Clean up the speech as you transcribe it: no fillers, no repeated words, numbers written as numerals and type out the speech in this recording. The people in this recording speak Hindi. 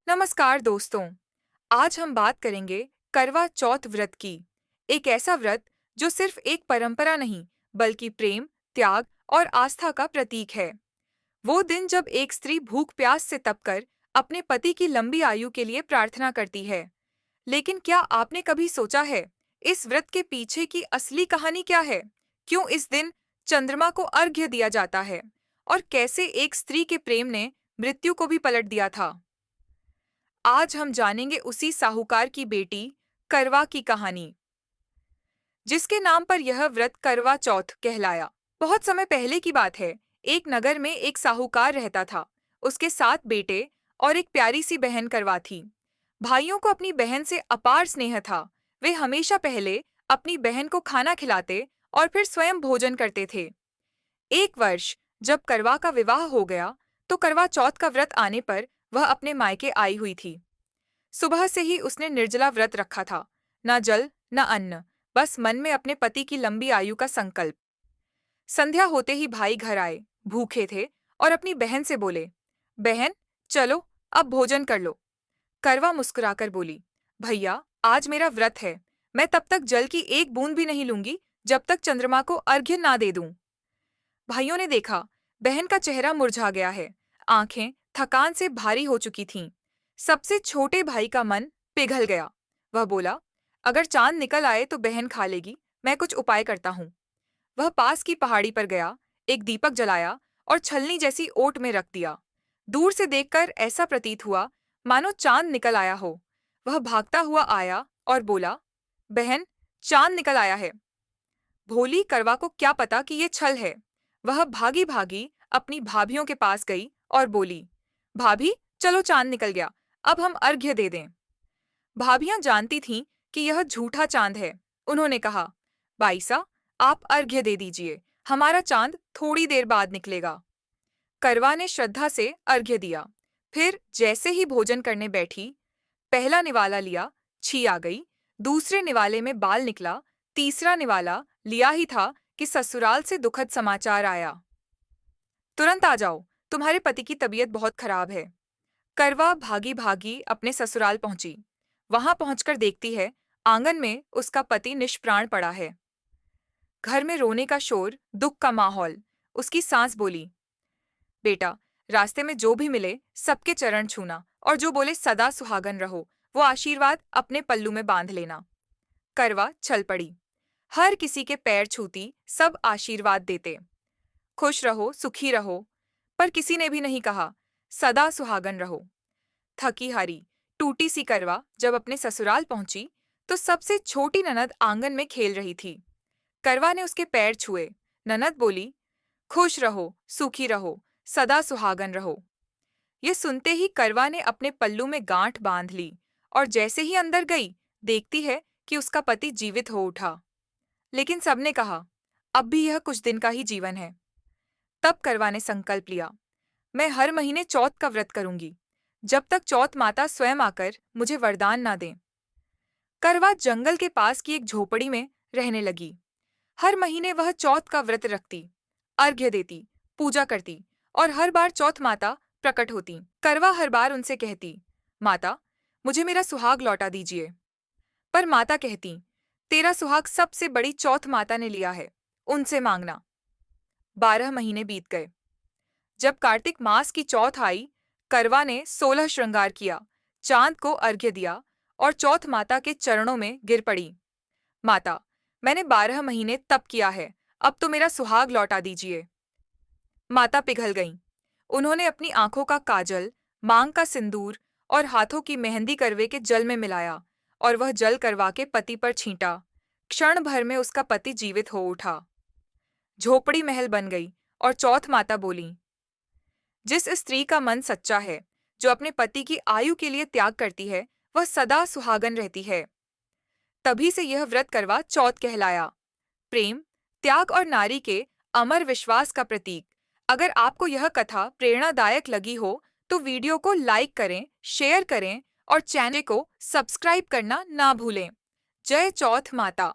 नमस्कार दोस्तों। आज हम बात करेंगे करवा चौथ व्रत की। एक ऐसा व्रत जो सिर्फ एक परंपरा नहीं बल्कि प्रेम, त्याग और आस्था का प्रतीक है। वो दिन जब एक स्त्री भूख प्यास से तपकर अपने पति की लंबी आयु के लिए प्रार्थना करती है। लेकिन क्या आपने कभी सोचा है इस व्रत के पीछे की असली कहानी क्या है? क्यों इस दिन चंद्रमा को अर्घ्य दिया जाता है और कैसे एक स्त्री के प्रेम ने मृत्यु को भी पलट दिया था? आज हम जानेंगे उसी साहूकार की बेटी करवा की कहानी, जिसके नाम पर यह व्रत करवा चौथ कहलाया। बहुत समय पहले की बात है। एक नगर में एक साहूकार रहता था। उसके 7 बेटे और एक प्यारी सी बहन करवा थी। भाइयों को अपनी बहन से अपार स्नेह था। वे हमेशा पहले अपनी बहन को खाना खिलाते और फिर स्वयं भोजन करते थे। एक वर्ष जब करवा का विवाह हो गया, तो करवा चौथ का व्रत आने पर वह अपने मायके आई हुई थी। सुबह से ही उसने निर्जला व्रत रखा था। न जल न अन्न, बस मन में अपने पति की लंबी आयु का संकल्प। संध्या होते ही भाई घर आए, भूखे थे, और अपनी बहन से बोले, बहन, चलो अब भोजन कर लो। करवा मुस्कुराकर बोली, भैया, आज मेरा व्रत है। मैं तब तक जल की एक बूंद भी नहीं लूंगी जब तक चंद्रमा को अर्घ्य ना दे दूं। भाइयों ने देखा, बहन का चेहरा मुरझा गया है। आंखें थकान से भारी हो चुकी थीं। सबसे छोटे भाई का मन पिघल गया। वह बोला, अगर चांद निकल आए तो बहन खा लेगी। मैं कुछ उपाय करता हूँ। वह पास की पहाड़ी पर गया, एक दीपक जलाया और छलनी जैसी ओट में रख दिया। दूर से देखकर ऐसा प्रतीत हुआ मानो चांद निकल आया हो। वह भागता हुआ आया और बोला, बहन, चांद निकल आया है। भोली करवा को क्या पता कि ये छल है। वह भागी भागी अपनी भाभियों के पास गई और बोली, भाभी, चलो चांद निकल गया, अब हम अर्घ्य दे दें। भाभियां जानती थीं कि यह झूठा चांद है। उन्होंने कहा, बाईसा, आप अर्घ्य दे दीजिए, हमारा चांद थोड़ी देर बाद निकलेगा। करवा ने श्रद्धा से अर्घ्य दिया। फिर जैसे ही भोजन करने बैठी, पहला निवाला लिया, छी आ गई। दूसरे निवाले में बाल निकला। तीसरा निवाला लिया ही था कि ससुराल से दुखद समाचार आया। तुरंत आ जाओ, तुम्हारे पति की तबीयत बहुत खराब है। करवा भागी भागी अपने ससुराल पहुंची। वहां पहुंचकर देखती है, आंगन में उसका पति निष्प्राण पड़ा है। घर में रोने का शोर, दुख का माहौल। उसकी सास बोली, बेटा, रास्ते में जो भी मिले सबके चरण छूना, और जो बोले सदा सुहागन रहो, वो आशीर्वाद अपने पल्लू में बांध लेना। करवा चल पड़ी। हर किसी के पैर छूती, सब आशीर्वाद देते, खुश रहो, सुखी रहो। पर किसी ने भी नहीं कहा, सदा सुहागन रहो। थकी हारी, टूटी सी करवा जब अपने ससुराल पहुंची, तो सबसे छोटी ननद आंगन में खेल रही थी। करवा ने उसके पैर छुए। ननद बोली, खुश रहो, सुखी रहो, सदा सुहागन रहो। ये सुनते ही करवा ने अपने पल्लू में गांठ बांध ली, और जैसे ही अंदर गई, देखती है कि उसका पति जीवित हो उठा। लेकिन सबने कहा, अब भी यह कुछ दिन का ही जीवन है। तब करवा ने संकल्प लिया, मैं हर महीने चौथ का व्रत करूंगी, जब तक चौथ माता स्वयं आकर मुझे वरदान ना दें। करवा जंगल के पास की एक झोपड़ी में रहने लगी। हर महीने वह चौथ का व्रत रखती, अर्घ्य देती, पूजा करती, और हर बार चौथ माता प्रकट होती। करवा हर बार उनसे कहती, माता, मुझे मेरा सुहाग लौटा दीजिए। पर माता कहती, तेरा सुहाग सबसे बड़ी चौथ माता ने लिया है, उनसे मांगना। 12 महीने बीत गए। जब कार्तिक मास की चौथ आई, करवा ने 16 श्रृंगार किया, चांद को अर्घ्य दिया और चौथ माता के चरणों में गिर पड़ी। माता, मैंने 12 महीने तप किया है, अब तो मेरा सुहाग लौटा दीजिए। माता पिघल गईं। उन्होंने अपनी आंखों का काजल, मांग का सिंदूर और हाथों की मेहंदी करवे के जल में मिलाया, और वह जल करवा के पति पर छींटा। क्षण भर में उसका पति जीवित हो उठा। झोपड़ी महल बन गई, और चौथ माता बोली, जिस स्त्री का मन सच्चा है, जो अपने पति की आयु के लिए त्याग करती है, वह सदा सुहागन रहती है। तभी से यह व्रत करवा चौथ कहलाया। प्रेम, त्याग और नारी के अमर विश्वास का प्रतीक। अगर आपको यह कथा प्रेरणादायक लगी हो, तो वीडियो को लाइक करें, शेयर करें और चैनल को सब्सक्राइब करना ना भूलें। जय चौथ माता।